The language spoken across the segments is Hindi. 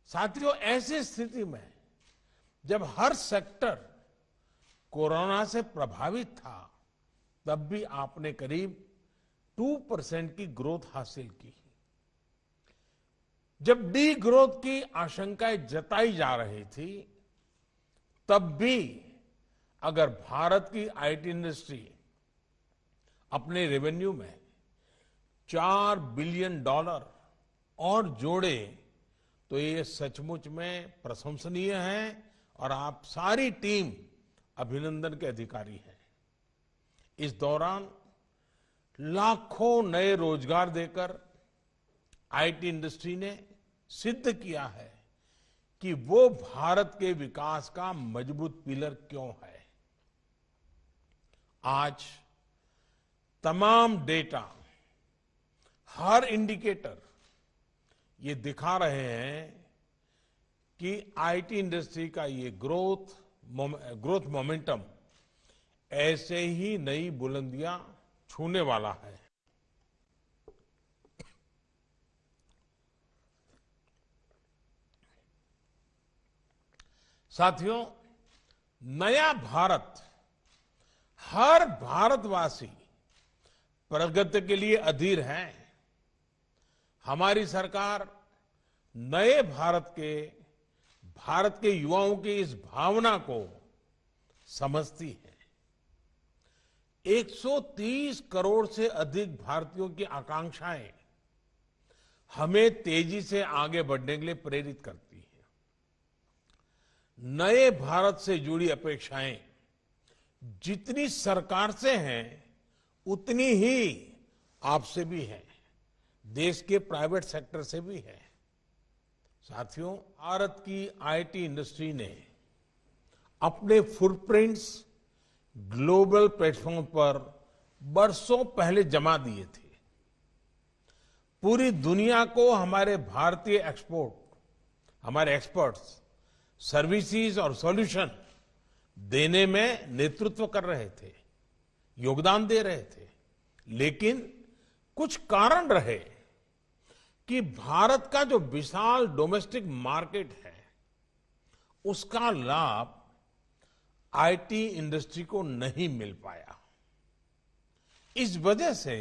साथियों, ऐसी स्थिति में जब हर सेक्टर कोरोना से प्रभावित था, तब भी आपने करीब 2% की ग्रोथ हासिल की। जब डी ग्रोथ की आशंकाएं जताई जा रही थी, तब भी अगर भारत की आईटी इंडस्ट्री अपने रेवेन्यू में $4 बिलियन और जोड़े, तो ये सचमुच में प्रशंसनीय है और आप सारी टीम अभिनंदन के अधिकारी हैं। इस दौरान लाखों नए रोजगार देकर आईटी इंडस्ट्री ने सिद्ध किया है कि वो भारत के विकास का मजबूत पिलर क्यों है। आज तमाम डेटा, हर इंडिकेटर ये दिखा रहे हैं कि आईटी इंडस्ट्री का ये ग्रोथ मोमेंटम ऐसे ही नई बुलंदियां छूने वाला है। साथियों, नया भारत, हर भारतवासी प्रगति के लिए अधीर है। हमारी सरकार नए भारत के युवाओं की इस भावना को समझती है। 130 करोड़ से अधिक भारतीयों की आकांक्षाएं हमें तेजी से आगे बढ़ने के लिए प्रेरित करती है। नए भारत से जुड़ी अपेक्षाएं जितनी सरकार से हैं, उतनी ही आपसे भी है, देश के प्राइवेट सेक्टर से भी है। साथियों, भारत की आईटी इंडस्ट्री ने अपने फुटप्रिंट्स ग्लोबल प्लेटफॉर्म पर बरसों पहले जमा दिए थे। पूरी दुनिया को हमारे भारतीय हमारे एक्सपर्ट्स सर्विसेज और सॉल्यूशन देने में नेतृत्व कर रहे थे, योगदान दे रहे थे। लेकिन कुछ कारण रहे कि भारत का जो विशाल डोमेस्टिक मार्केट है, उसका लाभ आईटी इंडस्ट्री को नहीं मिल पाया। इस वजह से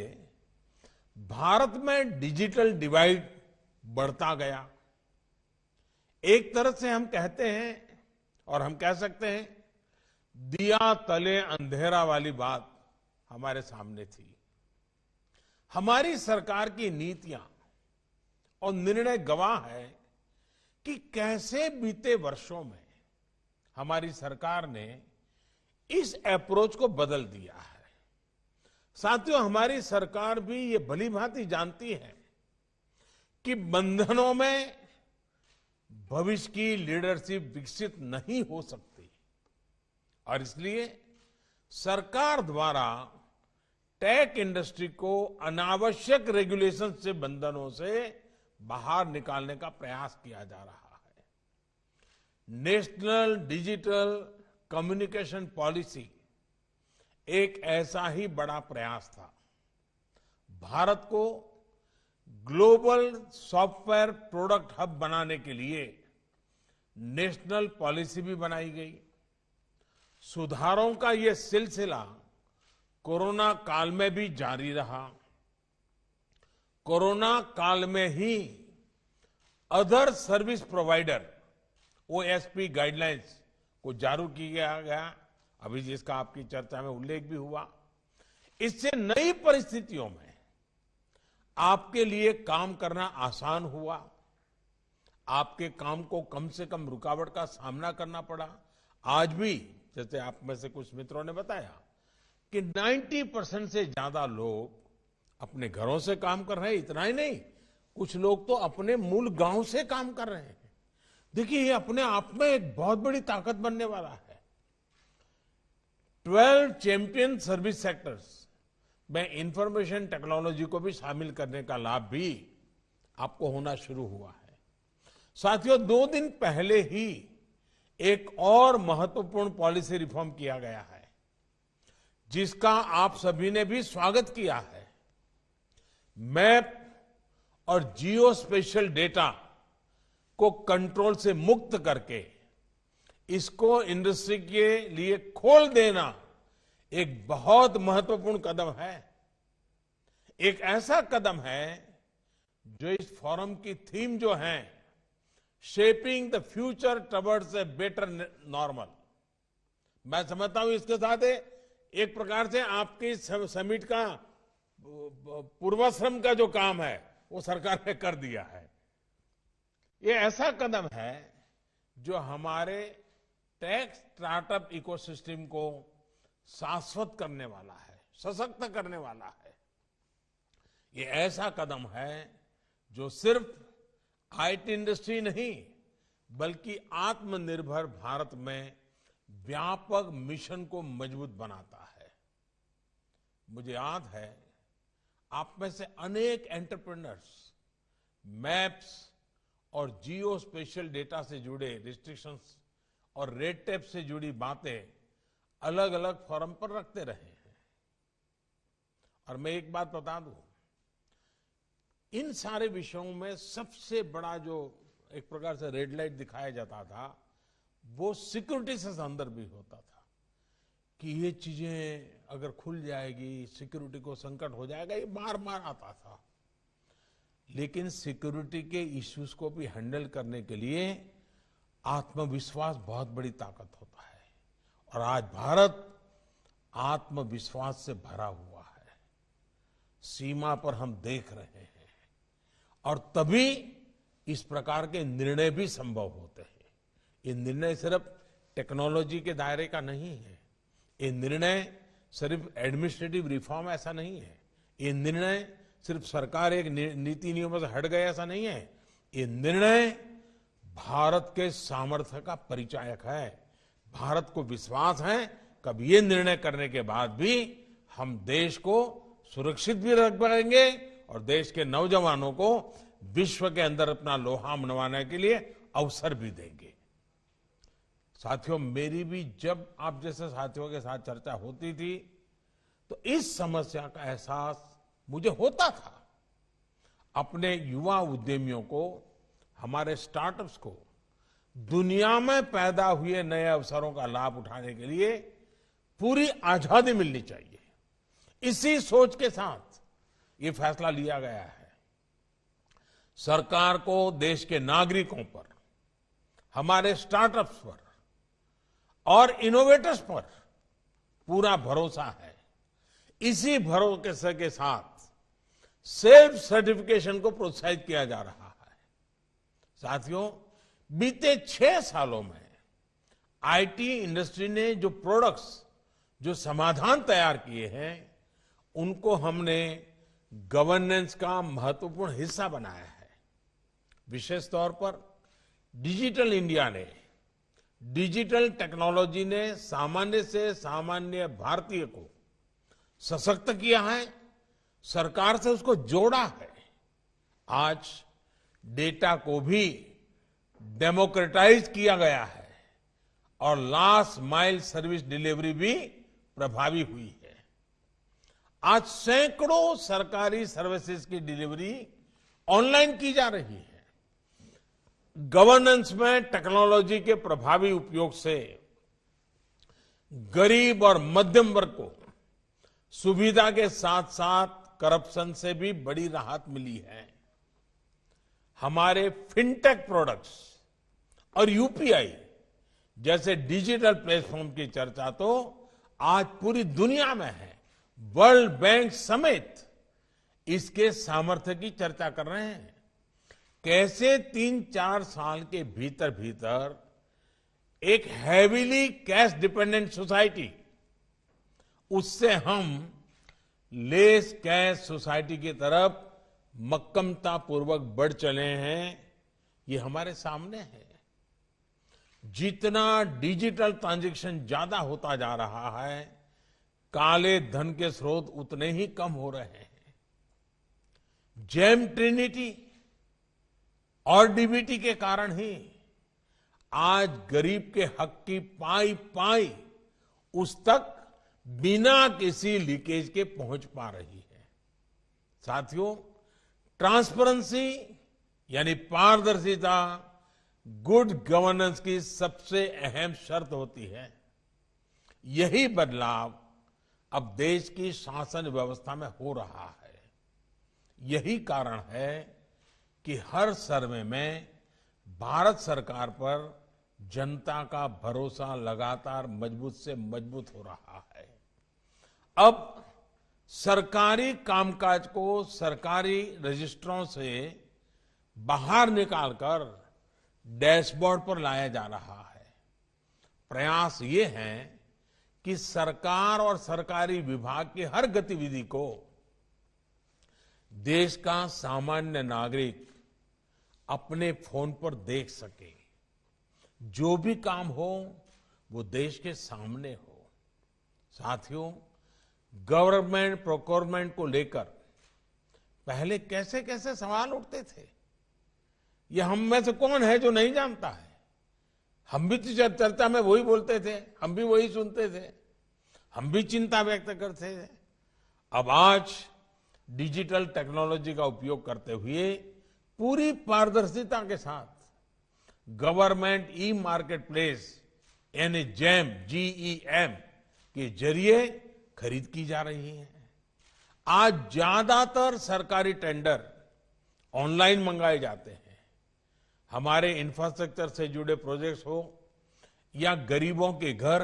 भारत में डिजिटल डिवाइड बढ़ता गया। एक तरह से हम कहते हैं, और हम कह सकते हैं, दिया तले अंधेरा वाली बात हमारे सामने थी। हमारी सरकार की नीतियां और निर्णय गवाह है कि कैसे बीते वर्षों में हमारी सरकार ने इस अप्रोच को बदल दिया है। साथियों, हमारी सरकार भी ये भली भांति जानती है कि बंधनों में भविष्य की लीडरशिप विकसित नहीं हो सकती, और इसलिए सरकार द्वारा टेक इंडस्ट्री को अनावश्यक रेगुलेशन से, बंधनों से बाहर निकालने का प्रयास किया जा रहा है। नेशनल डिजिटल कम्युनिकेशन पॉलिसी एक ऐसा ही बड़ा प्रयास था। भारत को ग्लोबल सॉफ्टवेयर प्रोडक्ट हब बनाने के लिए नेशनल पॉलिसी भी बनाई गई। सुधारों का यह सिलसिला कोरोना काल में भी जारी रहा। कोरोना काल में ही other service provider OSP guidelines को जारी किया गया, अभी जिसका आपकी चर्चा में उल्लेख भी हुआ। इससे नई परिस्थितियों में आपके लिए काम करना आसान हुआ। आपके काम को कम से कम रुकावट का सामना करना पड़ा। आज भी, जैसे आप में से कुछ मित्रों ने बताया, कि 90% से ज्यादा लोग अपने घरों से काम कर रहे हैं। इतना ही नहीं, कुछ लोग तो अपने मूल गांव से काम कर रहे हैं। देखिए, ये अपने आप में एक बहुत बड़ी ताकत बनने वाला है। 12 चैंपियन सर्विस सेक्टर्स में इंफॉर्मेशन टेक्नोलॉजी को भी शामिल करने का लाभ भी आपको होना शुरू हुआ है। साथियों, 2 दिन पहले ही एक और महत्वपूर्ण पॉलिसी रिफॉर्म किया गया है, जिसका आप सभी ने भी स्वागत किया है। मैप और जियो स्पेशियल डेटा को कंट्रोल से मुक्त करके इसको इंडस्ट्री के लिए खोल देना एक बहुत महत्वपूर्ण कदम है। एक ऐसा कदम है जो इस फोरम की थीम जो है shaping the future towards a better normal, मैं समझता हूं इसके साथ एक प्रकार से आपकी समिट का पूर्वाश्रम का जो काम है वो सरकार ने कर दिया है। ये ऐसा कदम है जो हमारे टेक स्टार्टअप इकोसिस्टम को शाश्वत करने वाला है, सशक्त करने वाला है। ये ऐसा कदम है जो सिर्फ आईटी इंडस्ट्री नहीं बल्कि आत्मनिर्भर भारत में व्यापक मिशन को मजबूत बनाता है। मुझे याद है आप में से अनेक एंटरप्रेन्योर्स मैप्स और जियो स्पेशियल डेटा से जुड़े रिस्ट्रिक्शंस और रेड टेप से जुड़ी बातें अलग अलग फोरम पर रखते रहे हैं। और मैं एक बात बता दूं, इन सारे विषयों में सबसे बड़ा जो एक प्रकार से रेड लाइट दिखाया जाता था वो सिक्योरिटी से संदर्भ भी होता था कि ये चीजें अगर खुल जाएगी सिक्योरिटी को संकट हो जाएगा, ये बार बार आता था। लेकिन सिक्योरिटी के इश्यूज को भी हैंडल करने के लिए आत्मविश्वास बहुत बड़ी ताकत होता है और आज भारत आत्मविश्वास से भरा हुआ है। सीमा पर हम देख रहे हैं और तभी इस प्रकार के निर्णय भी संभव होते हैं। ये निर्णय सिर्फ टेक्नोलॉजी के दायरे का नहीं है, ये निर्णय सिर्फ एडमिनिस्ट्रेटिव रिफॉर्म ऐसा नहीं है, ये निर्णय सिर्फ सरकार एक नीति नियमों से हट गए ऐसा नहीं है, ये निर्णय भारत के सामर्थ्य का परिचायक है। भारत को विश्वास है कब ये निर्णय करने के बाद भी हम देश को सुरक्षित भी रख पाएंगे और देश के नौजवानों को विश्व के अंदर अपना लोहा मनवाने के लिए अवसर भी देंगे। साथियों, मेरी भी जब आप जैसे साथियों के साथ चर्चा होती थी तो इस समस्या का एहसास मुझे होता था। अपने युवा उद्यमियों को, हमारे स्टार्टअप्स को दुनिया में पैदा हुए नए अवसरों का लाभ उठाने के लिए पूरी आजादी मिलनी चाहिए। इसी सोच के साथ ये फैसला लिया गया है। सरकार को देश के नागरिकों पर, हमारे स्टार्टअप्स पर और इनोवेटर्स पर पूरा भरोसा है। इसी भरोसे के साथ सेल्फ सर्टिफिकेशन को प्रोत्साहित किया जा रहा है। साथियों, बीते 6 सालों में आईटी इंडस्ट्री ने जो प्रोडक्ट्स, जो समाधान तैयार किए हैं, उनको हमने गवर्नेंस का महत्वपूर्ण हिस्सा बनाया है। विशेष तौर पर डिजिटल इंडिया ने, डिजिटल टेक्नोलॉजी ने सामान्य से सामान्य भारतीय को सशक्त किया है, सरकार से उसको जोड़ा है। आज डेटा को भी डेमोक्रेटाइज किया गया है और लास्ट माइल सर्विस डिलीवरी भी प्रभावी हुई है। आज सैकड़ों सरकारी सर्विसेज की डिलीवरी ऑनलाइन की जा रही है। गवर्नेंस में टेक्नोलॉजी के प्रभावी उपयोग से गरीब और मध्यम वर्ग को सुविधा के साथ साथ करप्शन से भी बड़ी राहत मिली है। हमारे फिनटेक प्रोडक्ट्स और यूपीआई जैसे डिजिटल प्लेटफॉर्म की चर्चा तो आज पूरी दुनिया में है। वर्ल्ड बैंक समेत इसके सामर्थ्य की चर्चा कर रहे हैं। कैसे 3-4 साल के भीतर भीतर एक हैवीली कैश डिपेंडेंट सोसाइटी, उससे हम लेस कैश सोसाइटी की तरफ मक्कमता पूर्वक बढ़ चले हैं, ये हमारे सामने है। जितना डिजिटल ट्रांजैक्शन ज्यादा होता जा रहा है, काले धन के स्रोत उतने ही कम हो रहे हैं। जेम ट्रिनिटी और डीबीटी के कारण ही आज गरीब के हक की पाई पाई उस तक बिना किसी लीकेज के पहुंच पा रही है। साथियों, ट्रांसपेरेंसी यानी पारदर्शिता गुड गवर्नेंस की सबसे अहम शर्त होती है। यही बदलाव अब देश की शासन व्यवस्था में हो रहा है। यही कारण है कि हर सर्वे में भारत सरकार पर जनता का भरोसा लगातार मजबूत से मजबूत हो रहा है। अब सरकारी कामकाज को सरकारी रजिस्ट्रों से बाहर निकालकर डैशबोर्ड पर लाया जा रहा है। प्रयास ये है कि सरकार और सरकारी विभाग की हर गतिविधि को देश का सामान्य नागरिक अपने फोन पर देख सके। जो भी काम हो वो देश के सामने हो। साथियों, गवर्नमेंट प्रोक्योरमेंट को लेकर पहले कैसे कैसे सवाल उठते थे, ये हम में से कौन है जो नहीं जानता है। हम भी तो चर्चा में वही बोलते थे, हम भी वही सुनते थे, हम भी चिंता व्यक्त करते थे। अब आज डिजिटल टेक्नोलॉजी का उपयोग करते हुए पूरी पारदर्शिता के साथ गवर्नमेंट ई मार्केट प्लेस यानी जीईएम के जरिए खरीद की जा रही है। आज ज्यादातर सरकारी टेंडर ऑनलाइन मंगाए जाते हैं। हमारे इंफ्रास्ट्रक्चर से जुड़े प्रोजेक्ट्स हो या गरीबों के घर,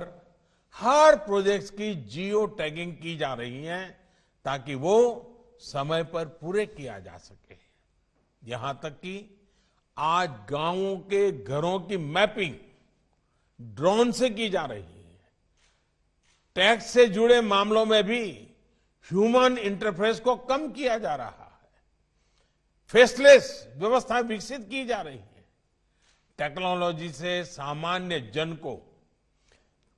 हर प्रोजेक्ट्स की जियो टैगिंग की जा रही है ताकि वो समय पर पूरे किया जा सके। यहां तक कि आज गांवों के घरों की मैपिंग ड्रोन से की जा रही है। टैक्स से जुड़े मामलों में भी ह्यूमन इंटरफेस को कम किया जा रहा है। फेसलेस व्यवस्था विकसित की जा रही है। टेक्नोलॉजी से सामान्य जन को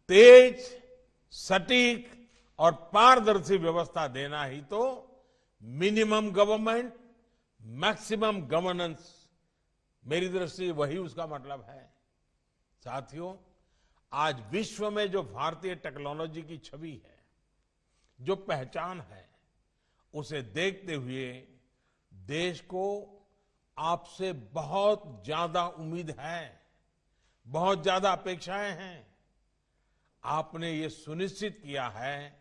तेज, सटीक और पारदर्शी व्यवस्था देना ही तो मिनिमम गवर्नमेंट, मैक्सिमम गवर्नेंस, मेरी दृष्टि से वही उसका मतलब है। साथियों, आज विश्व में जो भारतीय टेक्नोलॉजी की छवि है, जो पहचान है, उसे देखते हुए देश को आपसे बहुत ज्यादा उम्मीद है, बहुत ज्यादा अपेक्षाएं हैं। आपने ये सुनिश्चित किया है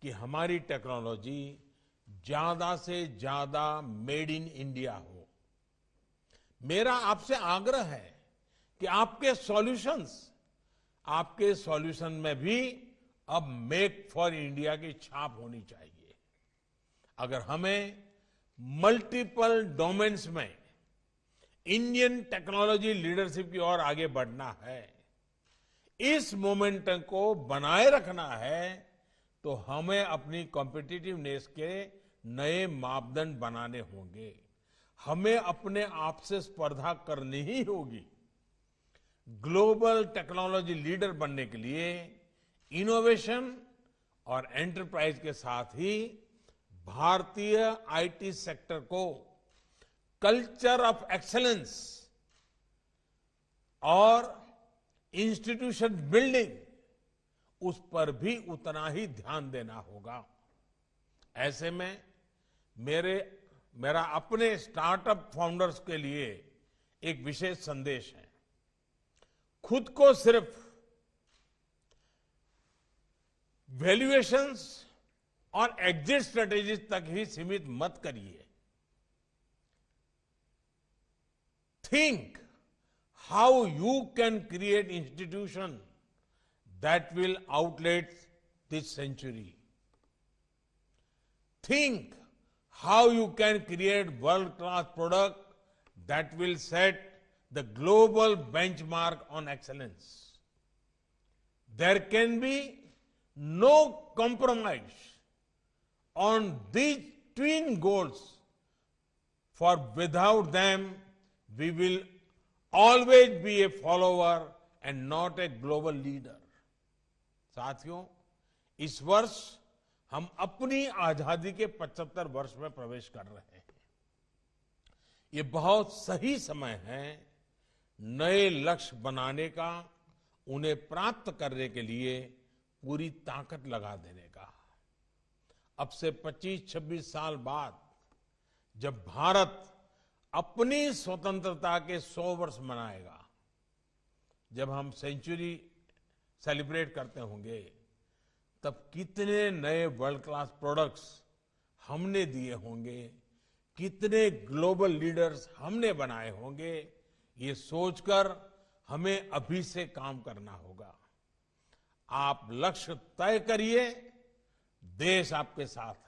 कि हमारी टेक्नोलॉजी ज्यादा से ज्यादा मेड इन इंडिया हो। मेरा आपसे आग्रह है कि आपके सॉल्यूशन में भी अब मेक फॉर इंडिया की छाप होनी चाहिए। अगर हमें मल्टीपल डोमेन्स में इंडियन टेक्नोलॉजी लीडरशिप की ओर आगे बढ़ना है, इस मोमेंटम को बनाए रखना है, तो हमें अपनी कॉम्पिटिटिवनेस के नए मापदंड बनाने होंगे। हमें अपने आप से स्पर्धा करनी ही होगी। ग्लोबल टेक्नोलॉजी लीडर बनने के लिए इनोवेशन और एंटरप्राइज के साथ ही भारतीय आईटी सेक्टर को कल्चर ऑफ एक्सीलेंस और इंस्टीट्यूशन बिल्डिंग, उस पर भी उतना ही ध्यान देना होगा। ऐसे में मेरा अपने स्टार्टअप फाउंडर्स के लिए एक विशेष संदेश है। खुद को सिर्फ वैल्यूएशंस और एग्जिट स्ट्रेटेजीज तक ही सीमित मत करिए। Think how you can create institution that will outlive this century. Think how you can create world-class product that will set the global benchmark on excellence. There can be no compromise on these twin goals, for without them we will always be a follower and not a global leader. साथियों, इस वर्ष हम अपनी आजादी के 75 वर्ष में प्रवेश कर रहे हैं। ये बहुत सही समय है नए लक्ष्य बनाने का, उन्हें प्राप्त करने के लिए पूरी ताकत लगा देने का। अब से 25-26 साल बाद जब भारत अपनी स्वतंत्रता के 100 वर्ष मनाएगा, जब हम सेंचुरी सेलिब्रेट करते होंगे तब कितने नए वर्ल्ड क्लास प्रोडक्ट्स हमने दिए होंगे, कितने ग्लोबल लीडर्स हमने बनाए होंगे, ये सोचकर हमें अभी से काम करना होगा। आप लक्ष्य तय करिए, देश आपके साथ